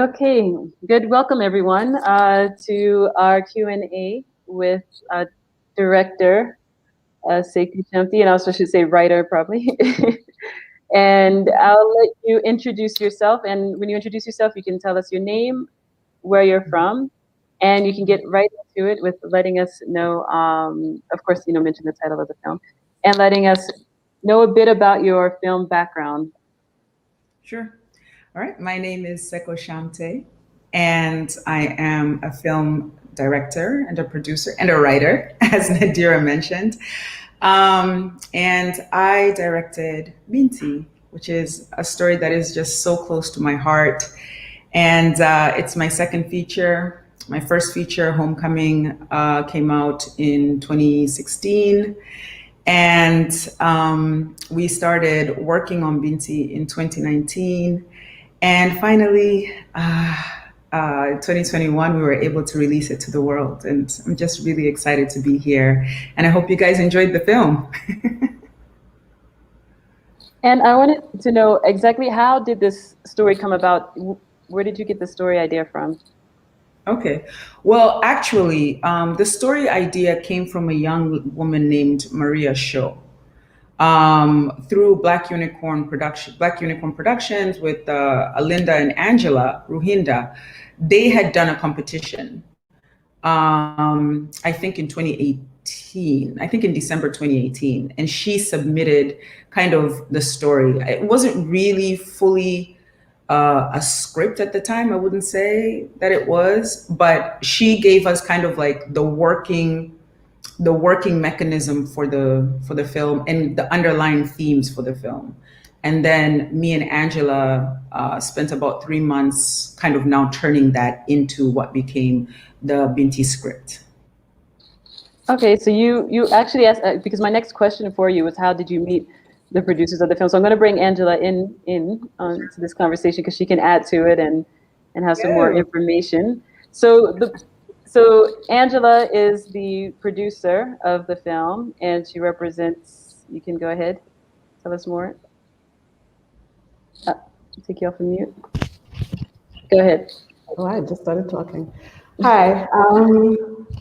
Okay, good. Welcome everyone to our Q&A with director Sekou Shamti, and I also should say writer probably. And I'll let you introduce yourself. And when you introduce yourself, you can tell us your name, where you're from, and you can get right into it with letting us know. Of course, mention the title of the film, and letting us know a bit about your film background. Sure. All right. My name is Seko Shamte, and I am a film director and a producer and a writer, as Nadira mentioned. And I directed Binti, which is a story that is just so close to my heart. And it's my second feature. My first feature, Homecoming, came out in 2016. And we started working on Binti in 2019. And finally, in 2021, we were able to release it to the world. And I'm just really excited to be here. And I hope you guys enjoyed the film. And I wanted to know exactly, how did this story come about? Where did you get the story idea from? Okay. Well, actually, the story idea came from a young woman named Maria Shaw. Through Black Unicorn Productions with Alinda and Angela Ruhinda, they had done a competition. I think in 2018, I think in December 2018, and she submitted kind of the story. It wasn't really fully a script at the time. I wouldn't say that it was, but she gave us kind of like the working mechanism for the film and the underlying themes for the film. And then me and Angela spent about 3 months kind of now turning that into what became the Binti script. Okay, so you actually asked, because my next question for you was, how did you meet the producers of the film? So I'm going to bring Angela in to this conversation because she can add to it and have some more Yeah. information. So Angela is the producer of the film, and she represents. You can go ahead, tell us more. Uh, take you off of mute. Go ahead. Oh, I just started talking. Hi,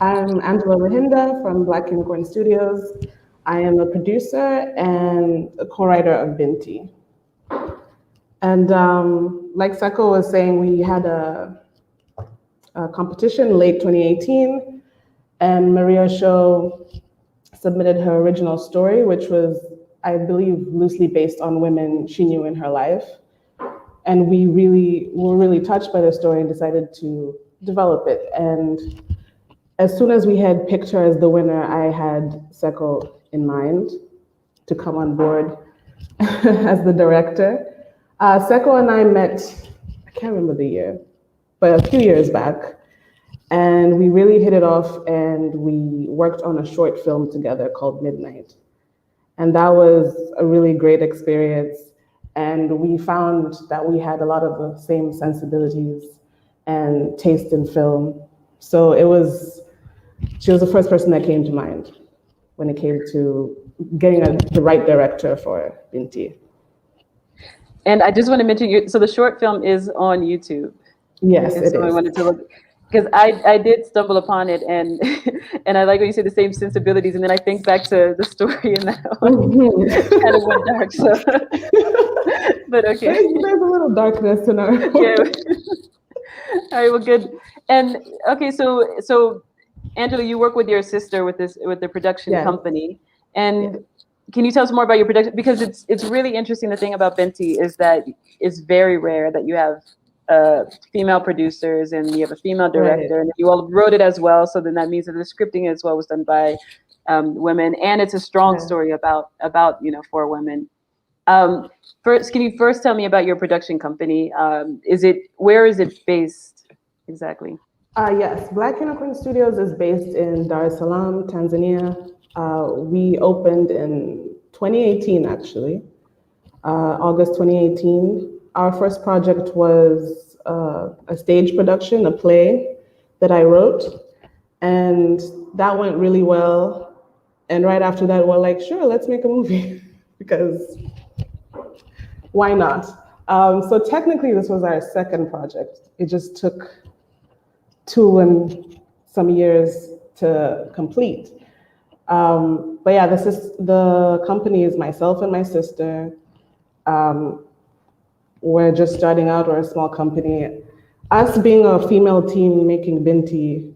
I'm Angela Ruhinda from Black Unicorn Studios. I am a producer and a co-writer of Binti. And like Seko was saying, we had a competition late 2018, and Maria Show submitted her original story, which was, I believe, loosely based on women she knew in her life. And we were really touched by the story and decided to develop it. And as soon as we had picked her as the winner, I had Seko in mind to come on board as the director. Seko and I met, I can't remember the year, but a few years back. And we really hit it off, and we worked on a short film together called Midnight. And that was a really great experience. And we found that we had a lot of the same sensibilities and taste in film. So she was the first person that came to mind when it came to getting the right director for Binti. And I just want to mention, so the short film is on YouTube. Yes, and it so is. I wanted to look, because I did stumble upon it, and and I like when you say the same sensibilities, and then I think back to the story, and that one kind of went dark. So, but okay. There's a little darkness in our Yeah. All right. Well, good. And okay, so Angela, you work with your sister with the production Yes. company, and can you tell us more about your production? Because it's really interesting. The thing about Binti is that it's very rare that you have female producers and you have a female director, Right. and you all wrote it as well. So then that means that the scripting as well was done by women, and it's a strong Yeah. story about for women. First, can you first tell me about your production company? Where is it based exactly? Yes, Black Unicorn Studios is based in Dar es Salaam, Tanzania. We opened in 2018, actually, August 2018. Our first project was a stage production, a play that I wrote, and that went really well. And right after that, we're like, sure, let's make a movie, because why not? So technically, this was our second project. It just took 2 and some years to complete. But yeah, the company is myself and my sister. Um, we're just starting out. We're a small company. Us being a female team making Binti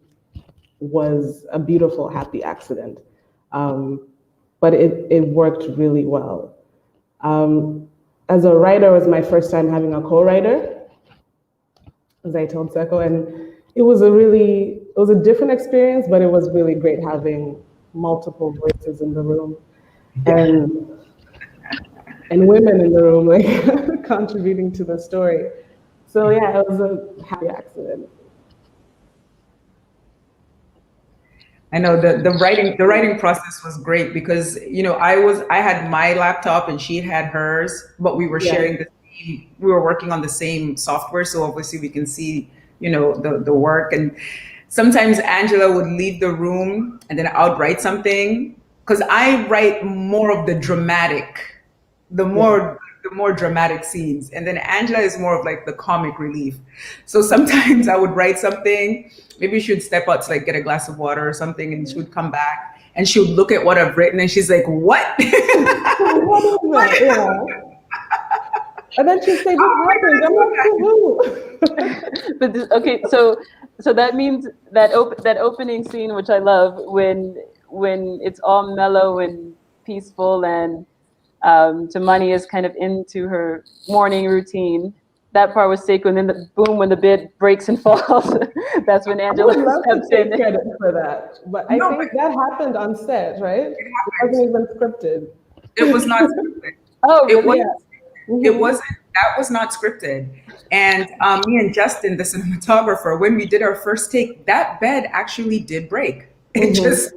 was a beautiful, happy accident. Um, but it worked really well. Um, as a writer, it was my first time having a co-writer, as I told Seko, and it was a different experience, but it was really great having multiple voices in the room Yeah. and and women in the room like contributing to the story. So yeah, it was a happy accident. I know the writing process was great because I had my laptop and she had hers, but we were Yeah. sharing we were working on the same software, so obviously we can see the work. And sometimes Angela would leave the room and then I would write something because I write more of the Yeah. more dramatic scenes, and then Angela is more of like the comic relief. So sometimes I would write something, maybe she would step out to like get a glass of water or something, and she would come back and she would look at what I've written and she's like, what? What is it? Yeah. And then she'd say, "This happened." I'm like, "To who?" But okay, so that means that opening scene, which I love, when it's all mellow and peaceful, and Tamani is kind of into her morning routine. That part was sacred. And then the boom, when the bed breaks and falls, that's when I Angela would love to steps take in. credit for that, but I No, but think that happened on set, right? it It happened. wasn't even scripted. It was not scripted. Oh, It was really? Yeah. it Hmm. wasn't that was not scripted. And me and Justin, the cinematographer, when we did our first take, that bed actually did break. It Hmm. just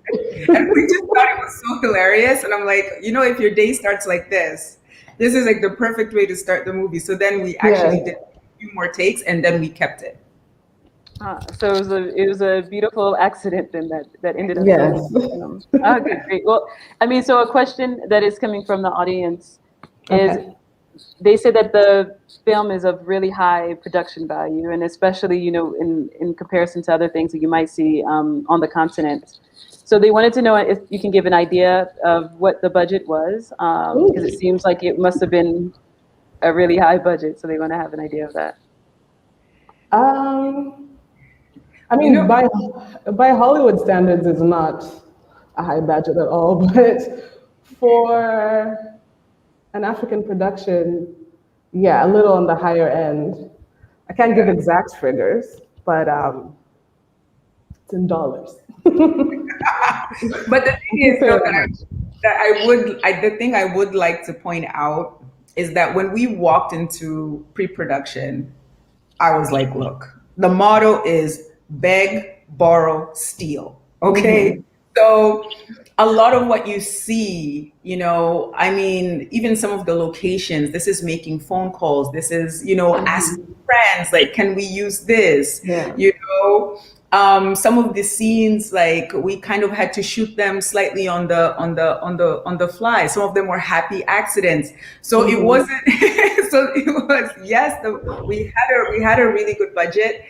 and we just thought it was so hilarious. And I'm like, if your day starts like this is like the perfect way to start the movie. So then we Yeah. actually did a few more takes and then we kept it. So it was a beautiful accident then that ended up Yes. being in the film. Okay, great. Well, I mean, so a question that is coming from the audience is, Okay. they say that the film is of really high production value, and especially in comparison to other things that you might see on the continent. So they wanted to know if you can give an idea of what the budget was, because it Ooh. seems like it must have been a really high budget. So they want to have an idea of that. Um, I You mean, know, by Hollywood standards, it's not a high budget at all, but for an African production, yeah, a little on the higher end. I can't give yeah. exact figures, but it's in dollars. But the I thing can is, say though, that much. the thing I would like to point out is that when we walked into pre-production, I was like, look, the motto is beg, borrow, steal. Okay. Hmm. So a lot of what you see, I mean, even some of the locations, this is making phone calls. This is, asking friends, like, can we use this? Yeah. You know, some of the scenes, like we kind of had to shoot them slightly on the fly. Some of them were happy accidents. So it Hmm. wasn't, so it was, yes, we had a really good budget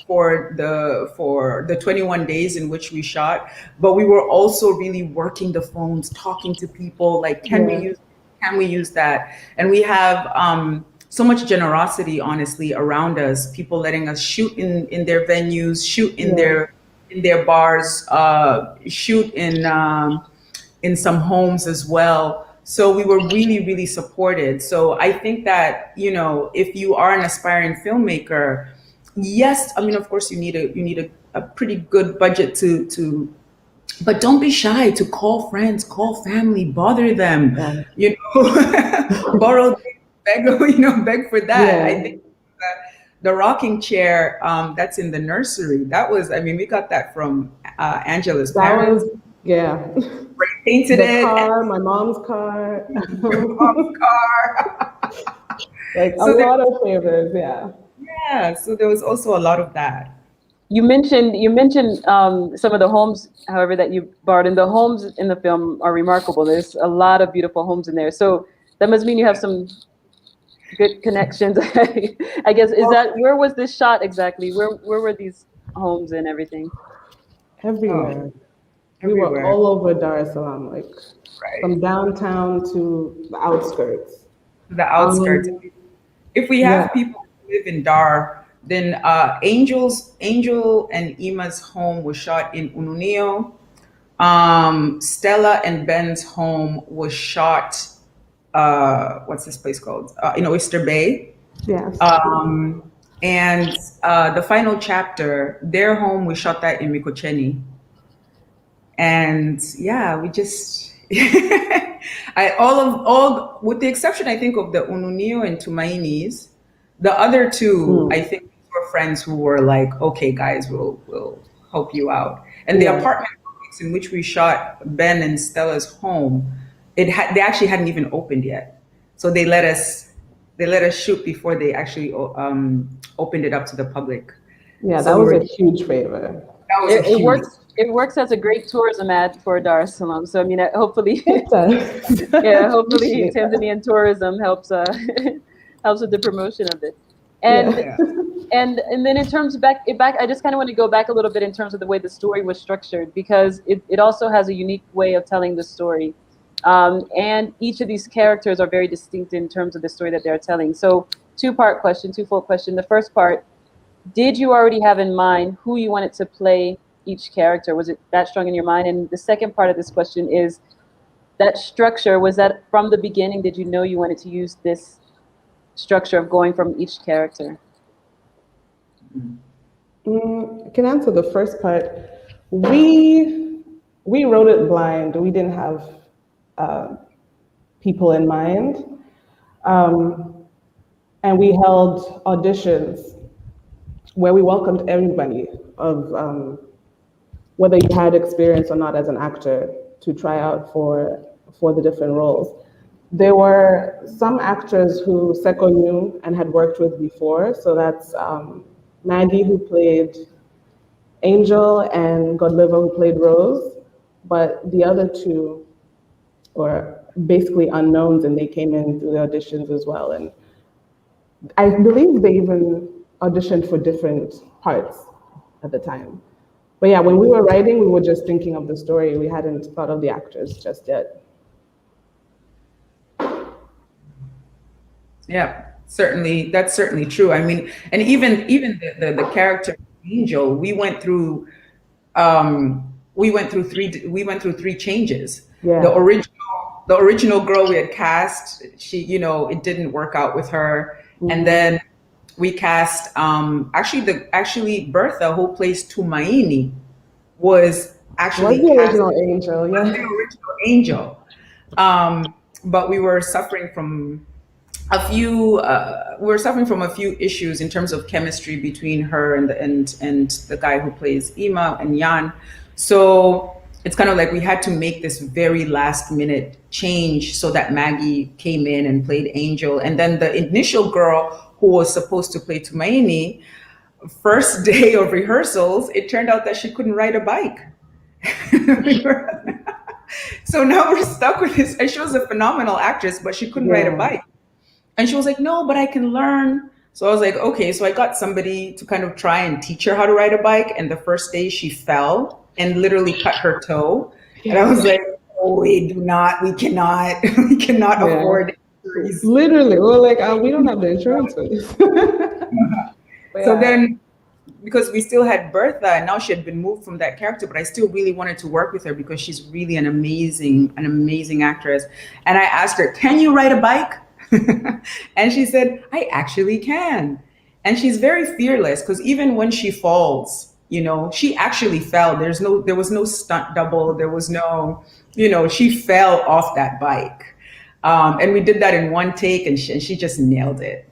for the 21 days in which we shot, but we were also really working the phones, talking to people, like, Yeah. can we use that? And we have so much generosity, honestly, around us. People letting us shoot in their venues, shoot Yeah. in their bars, shoot in some homes as well. So we were really, really supported. So I think that, if you are an aspiring filmmaker, yes, I mean, of course, you need a pretty good budget to but don't be shy to call friends, call family, bother them, Yeah. borrow, beg, beg for that. I Yeah. think that the rocking chair that's in the nursery, that was, I mean, we got that from Angela's That parents, was, yeah. painted The it, and car, my mom's car. your mom's car. Like a So there, lot of favors, yeah. yeah, so there was also a lot of that. You mentioned some of the homes, however, that you borrowed, and the homes in the film are remarkable. There's a lot of beautiful homes in there. So that must mean you have some good connections. I guess is that where was this shot exactly? Where were these homes and everything? Oh, Everywhere. We were everywhere. all over Dar es Salaam, like Right. from downtown to the outskirts. The outskirts. Um, If we yeah, have people who live in Dar, then Angel and Ima's home was shot in Ununio. Stella and Ben's home was shot. What's this place called? In Oyster Bay. yes. Um, and the final chapter, their home, we shot that in Mikocheni. And yeah, we just all with the exception I think of the Ununio and Tumainis, the other two I Mm, think were friends who were like, okay guys, we'll help you out. And the yeah, apartment complex in which we shot Ben and Stella's home, they actually hadn't even opened yet. So they let us shoot before they actually opened it up to the public. yeah, So that we was were a huge favor. that was a It huge. works. It works as a great tourism ad for Dar es Salaam. So I mean, hopefully, It does. yeah, hopefully Appreciate that. Tanzanian tourism helps helps with the promotion of it. And Yeah. Yeah. and then in terms of back, I just kind of want to go back a little bit in terms of the way the story was structured because it also has a unique way of telling the story, and each of these characters are very distinct in terms of the story that they're telling. So two-part question, twofold question. The first part: did you already have in mind who you wanted to play each character? Was it that strong in your mind? And the second part of this question is that structure, was that from the beginning? Did you know you wanted to use this structure of going from each character? I can answer the first part. We we wrote it blind. We didn't have uh, people in mind, and we held auditions where we welcomed everybody of whether you had experience or not as an actor to try out for the different roles. There were some actors who Seko knew and had worked with before. So that's Maggie, who played Angel, and Godliver, who played Rose. But the other two were basically unknowns, and they came in through the auditions as well. And I believe they even auditioned for different parts at the time. But yeah, when we were writing, we were just thinking of the story. We hadn't thought of the actors just yet. Yeah, certainly. That's certainly true. I mean, and even the character Angel, we went through three changes. The Yeah. original the original girl we had cast, it didn't work out with her, and Hmm. then we cast actually Bertha, who plays Tumaini, was Was actually the cast original Angel, as the yeah. original Angel. But we were suffering from a few issues in terms of chemistry between her and the guy who plays Ima and Jan. So it's kind of like we had to make this very last minute change so that Maggie came in and played Angel, and then the initial girl who was supposed to play Tumaini, first day of rehearsals, it turned out that she couldn't ride a bike. So now we're stuck with this, and she was a phenomenal actress, but she couldn't ride a Yeah. bike. And she was like, no, but I can learn. So I was like, okay. So I got somebody to kind of try and teach her how to ride a bike. And the first day she fell and literally cut her toe. And I Yeah. was like, oh, we cannot, we cannot Yeah. afford injuries. Literally, we're like, we don't have the insurance for this. But So yeah. then, because we still had Bertha, and now she had been moved from that character, but I still really wanted to work with her because she's really an amazing actress. And I asked her, "Can you ride a bike?" And she said, "I actually can." And she's very fearless because even when she falls, she actually fell. There was no stunt double. There was no, she fell off that bike. And we did that in one take, and she just nailed it.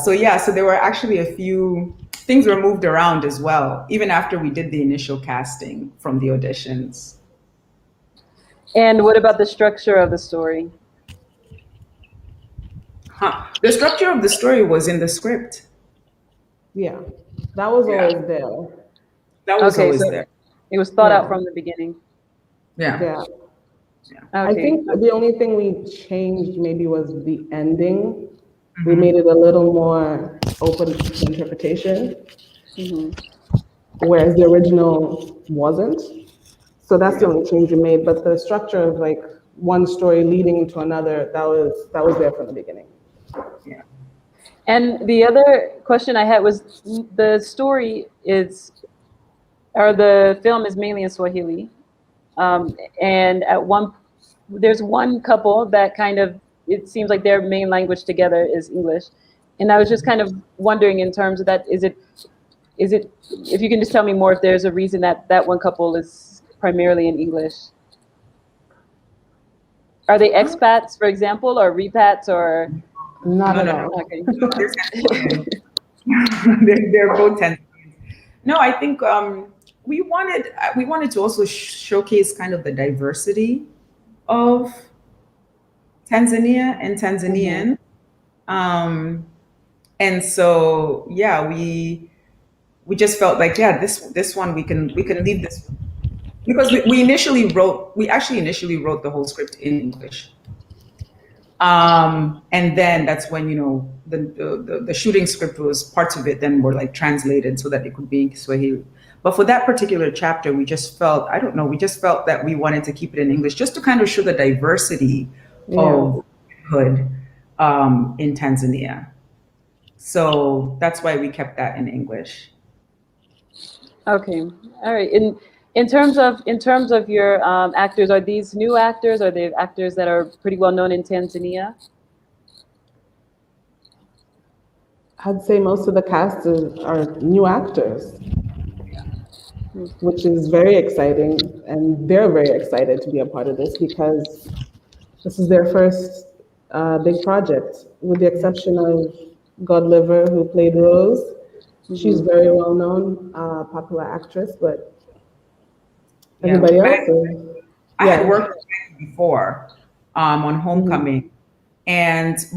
So yeah, so there were actually a few things were moved around as well, even after we did the initial casting from the auditions. And what about the structure of the story? Huh. The structure of the story was in the script. Yeah. That was Yeah, always there. that was Okay, always so there. it was thought out Yeah. from the beginning. Yeah, Yeah. yeah. I Okay. think the only thing we changed maybe was the ending. We made it a little more open to interpretation, Hmm. whereas the original wasn't. So that's the Yeah. only change we made. But the structure of like one story leading to another, that was there from the beginning. Yeah. And the other question I had was the story is, or the film is mainly in Swahili. And there's one couple that kind of, it seems like their main language together is English. And I was just kind of wondering in terms of that, is it, if you can just tell me more if there's a reason that that one couple is primarily in English. Are they expats, for example, or repats, or? Not No, at no, no. all. Okay. No, they're Tanzanian. They're both Tanzanian. No, I think we wanted to also showcase kind of the diversity of Tanzania and Hmm. Tanzanian. Um, and so yeah, we just felt like, yeah, this one we can leave this because we actually initially wrote the whole script in English. And then that's when, the shooting script was parts of it then were like translated so that it could be in Swahili. But for that particular chapter, we just felt, I don't know, we just felt that we wanted to keep it in English just to kind of show the diversity Yeah. of hood in Tanzania. So that's why we kept that in English. Okay. All right. In terms of your actors, are these new actors? Are they actors that are pretty well known in Tanzania? I'd say most of the cast are new actors, which is very exciting. And they're very excited to be a part of this because this is their first big project, with the exception of Godliver, who played Rose. She's Hmm. very well known, popular actress, but Yeah. everybody But else is, I had yeah. worked with Binti before on Hmm. Homecoming,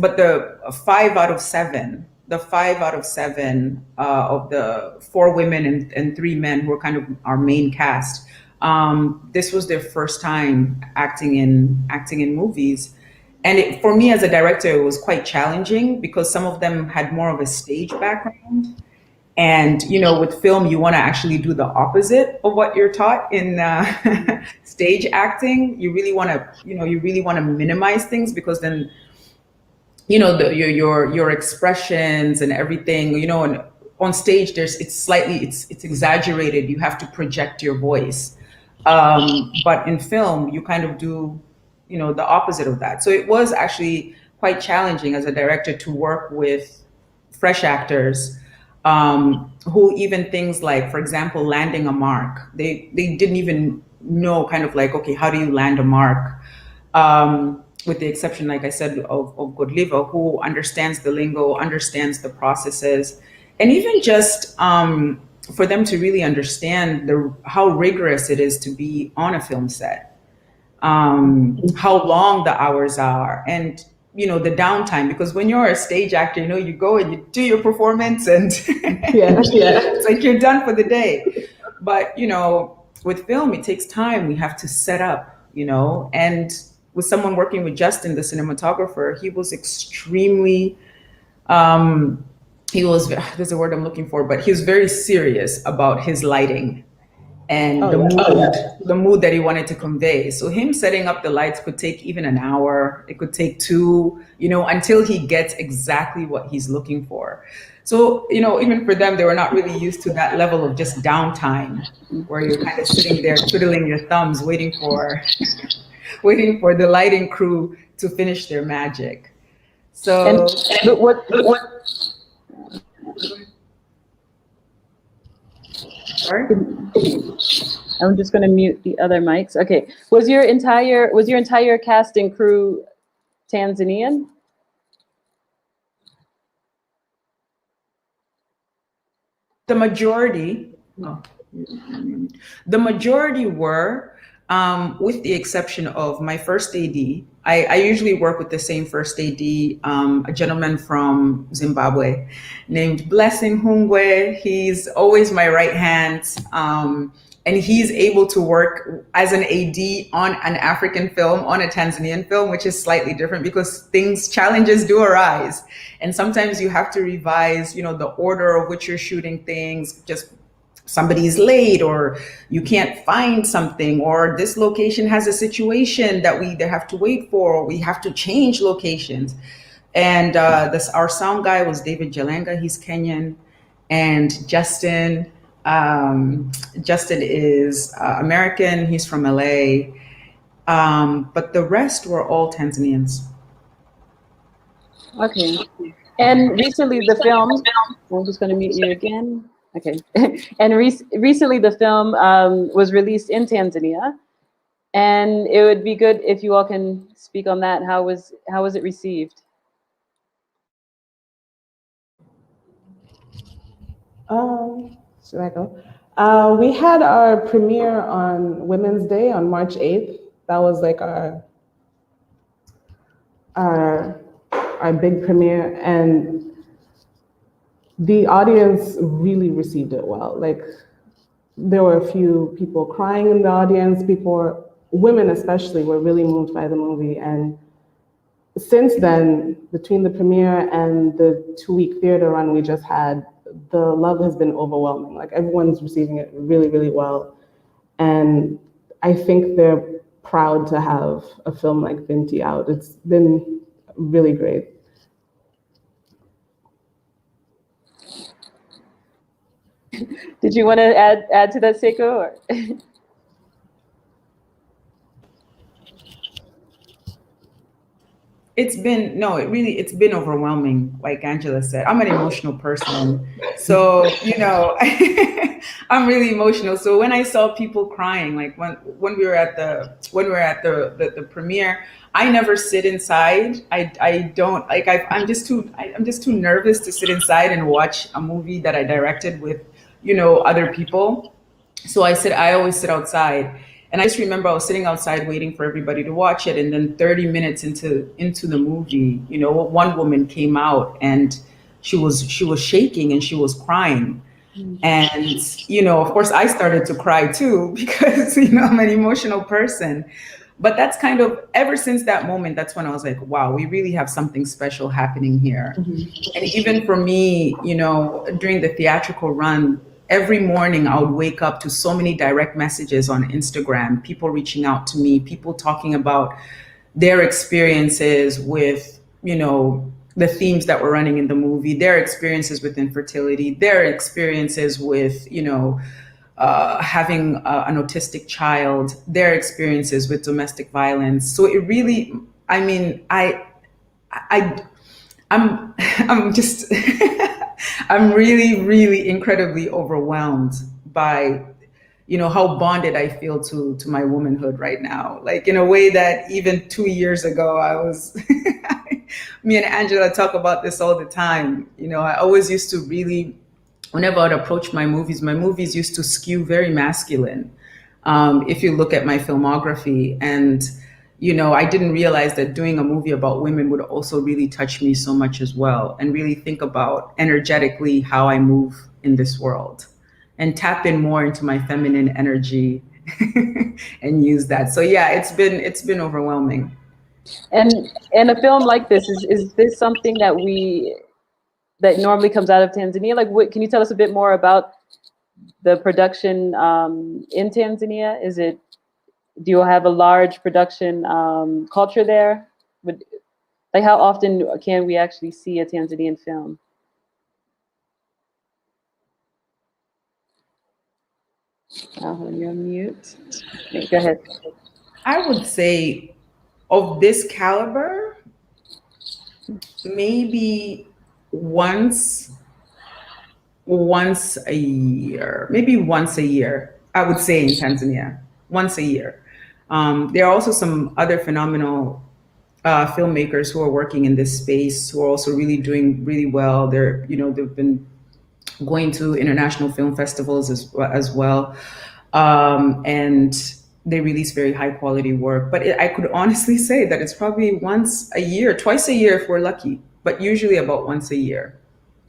but the five out of seven of the four women and three men who were kind of our main cast. This was their first time acting in movies, and for me as a director, it was quite challenging because some of them had more of a stage background. And with film, you want to actually do the opposite of what you're taught in stage acting. You really want to minimize things because then your expressions and everything. And on stage, it's exaggerated. You have to project your voice, but in film, you kind of do the opposite of that. So it was actually quite challenging as a director to work with fresh actors who even things like, for example, landing a mark. They didn't even know kind of like, okay, how do you land a mark? With the exception, like I said, of Godlivo, who understands the lingo, understands the processes, and even just for them to really understand how rigorous it is to be on a film set, how long the hours are, and the downtime. Because when you're a stage actor, you go and you do your performance, and Yeah. it's like you're done for the day. But with film, it takes time. We have to set up, and with someone working with Justin, the cinematographer, he was extremely um, he was there's a word I'm looking for, but he was very serious about his lighting and Oh, the yeah. mood that he wanted to convey. So him setting up the lights could take even an hour. It could take two, until he gets exactly what he's looking for. So, even for them, they were not really used to that level of just downtime where you're kind of sitting there twiddling your thumbs waiting for waiting for the lighting crew to finish their magic. And So, but what sorry? I'm just going to mute the other mics. Okay. Was your entire cast and crew Tanzanian? The majority, oh, the majority were, with the exception of my first AD. I usually work with the same first AD, a gentleman from Zimbabwe named Blessing Hungwe. He's always my right hand. and he's able to work as an AD on an African film, on a Tanzanian film, which is slightly different because challenges do arise. And sometimes you have to revise, the order of which you're shooting things, just somebody's late or you can't find something or this location has a situation that we either have to wait for or we have to change locations. And our sound guy was David Jalenga. He's Kenyan. And Justin is American. He's from LA. But the rest were all Tanzanians. Okay. And recently the film, I'm just going to mute you again. Okay. And recently the film was released in Tanzania. And it would be good if you all can speak on that. How was it received? Should I go? We had our premiere on Women's Day on March 8th. That was like our big premiere, and the audience really received it well. Like, there were a few people crying in the audience. Women especially, were really moved by the movie. And since then, between the premiere and the 2-week theater run we just had, the love has been overwhelming. Like, everyone's receiving it really, really well. And I think they're proud to have a film like Binti out. It's been really great. Did you want to add to that, Seiko? Or? It's been overwhelming. Like Angela said, I'm an emotional person. So, I'm really emotional. So when I saw people crying, like when we were at the premiere, I never sit inside. I don't like, I'm just too nervous to sit inside and watch a movie that I directed with, other people. So I always sit outside. And I just remember I was sitting outside waiting for everybody to watch it. And then 30 minutes into the movie, one woman came out and she was shaking and she was crying. And, of course I started to cry too, because, I'm an emotional person. But that's kind of, ever since that moment, that's when I was like, wow, we really have something special happening here. Mm-hmm. And even for me, during the theatrical run, every morning I would wake up to so many direct messages on Instagram, people reaching out to me, people talking about their experiences with, the themes that were running in the movie, their experiences with infertility, their experiences with, having an autistic child, their experiences with domestic violence. So it really, I'm just, I'm really, really incredibly overwhelmed by, how bonded I feel to my womanhood right now. Like, in a way that even 2 years ago, I was, me and Angela talk about this all the time. I always used to really, whenever I'd approach my movies used to skew very masculine. If you look at my filmography, and, I didn't realize that doing a movie about women would also really touch me so much as well, and really think about energetically how I move in this world and tap in more into my feminine energy and use that. So yeah, it's been overwhelming. And a film like this, is this something that normally comes out of Tanzania? Like, can you tell us a bit more about the production in Tanzania? Do you have a large production culture there? Like, how often can we actually see a Tanzanian film? You're on mute. Okay, go ahead. I would say of this caliber, maybe once a year, I would say, in Tanzania, once a year. There are also some other phenomenal filmmakers who are working in this space who are also really doing really well. They've been going to international film festivals as well. And they release very high quality work. But I could honestly say that it's probably once a year, twice a year if we're lucky, but usually about once a year.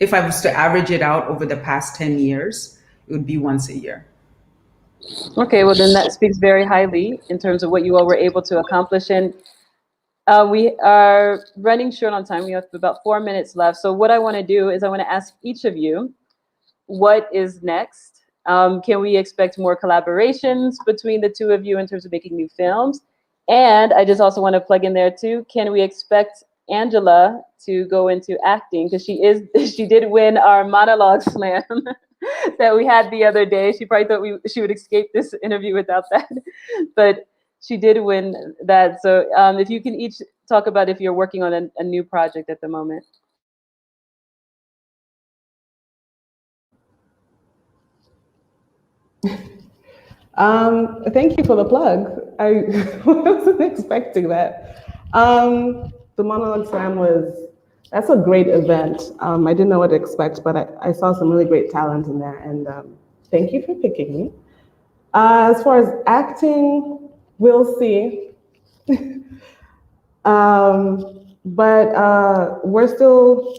If I was to average it out over the past 10 years, it would be once a year. Okay, well then that speaks very highly in terms of what you all were able to accomplish. And we are running short on time. We have about 4 minutes left. So what I want to do is I want to ask each of you, what is next? Can we expect more collaborations between the two of you in terms of making new films? And I just also want to plug in there too. Can we expect Angela to go into acting? Because she did win our monologue slam that we had the other day. She probably thought she would escape this interview without that, but she did win that. So if you can each talk about if you're working on a new project at the moment. Thank you for the plug. I wasn't expecting that. The Monologue Slam that's a great event. I didn't know what to expect, but I saw some really great talent in there, and thank you for picking me. As far as acting, we'll see. But we're still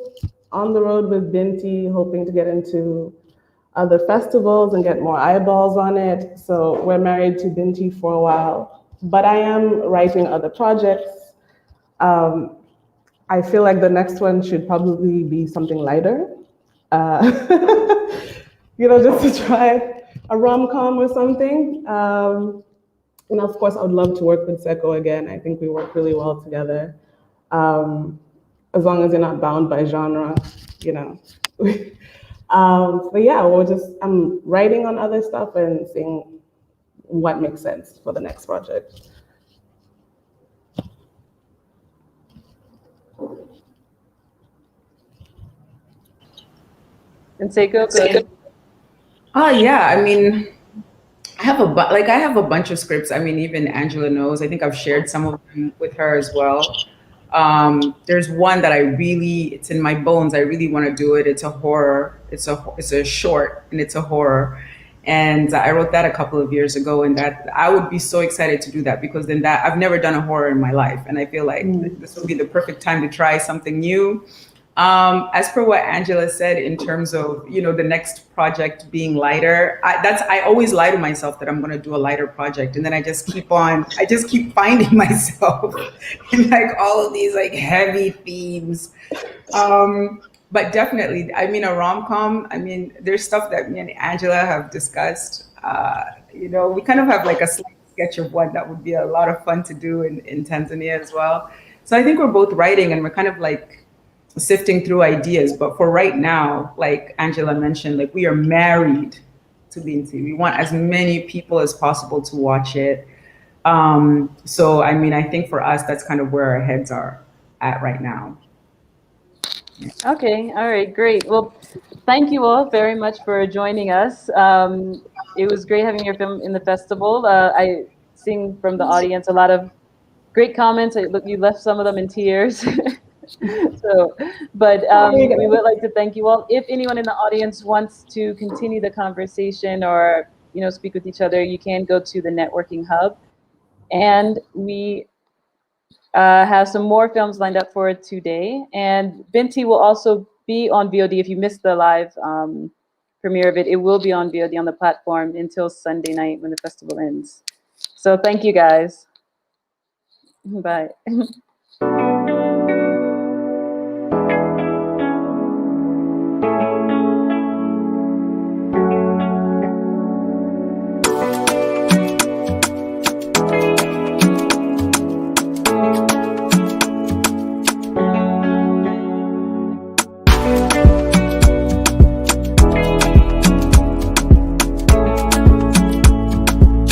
on the road with Binti, hoping to get into other festivals and get more eyeballs on it. So we're married to Binti for a while. But I am writing other projects. Um, I feel like the next one should probably be something lighter. Uh, just to try a rom-com or something. And of course, I would love to work with Seko again. I think we work really well together. Um, as long as you're not bound by genre, you know. But yeah, I'm writing on other stuff and seeing what makes sense for the next project. And Seiko, go ahead. Oh yeah, I mean, I have a bunch of scripts. I mean, even Angela knows. I think I've shared some of them with her as well. There's one that it's in my bones. I really want to do it. It's a horror. It's a short, and it's a horror. And I wrote that a couple of years ago, and that I would be so excited to do that because then that I've never done a horror in my life, and I feel like this would be the perfect time to try something new. As per what Angela said, in terms of the next project being lighter, I always lie to myself that I'm going to do a lighter project, and then I just keep finding myself in like all of these like heavy themes. But definitely, I mean, a rom com. I mean, there's stuff that me and Angela have discussed. We kind of have like a slight sketch of one that would be a lot of fun to do in Tanzania as well. So I think we're both writing, and we're kind of like sifting through ideas. But for right now, like Angela mentioned, like we are married to Binti. We want as many people as possible to watch it. So I mean, I think for us, that's kind of where our heads are at right now. Okay, all right, great. Well, thank you all very much for joining us. It was great having your film in the festival. I seen from the audience a lot of great comments. Look, you left some of them in tears. So, but we would like to thank you all. If anyone in the audience wants to continue the conversation or speak with each other, you can go to the networking hub, and we have some more films lined up for today. And Binti will also be on VOD. If you missed the live premiere of it, it will be on VOD on the platform until Sunday night when the festival ends. So thank you guys. Bye.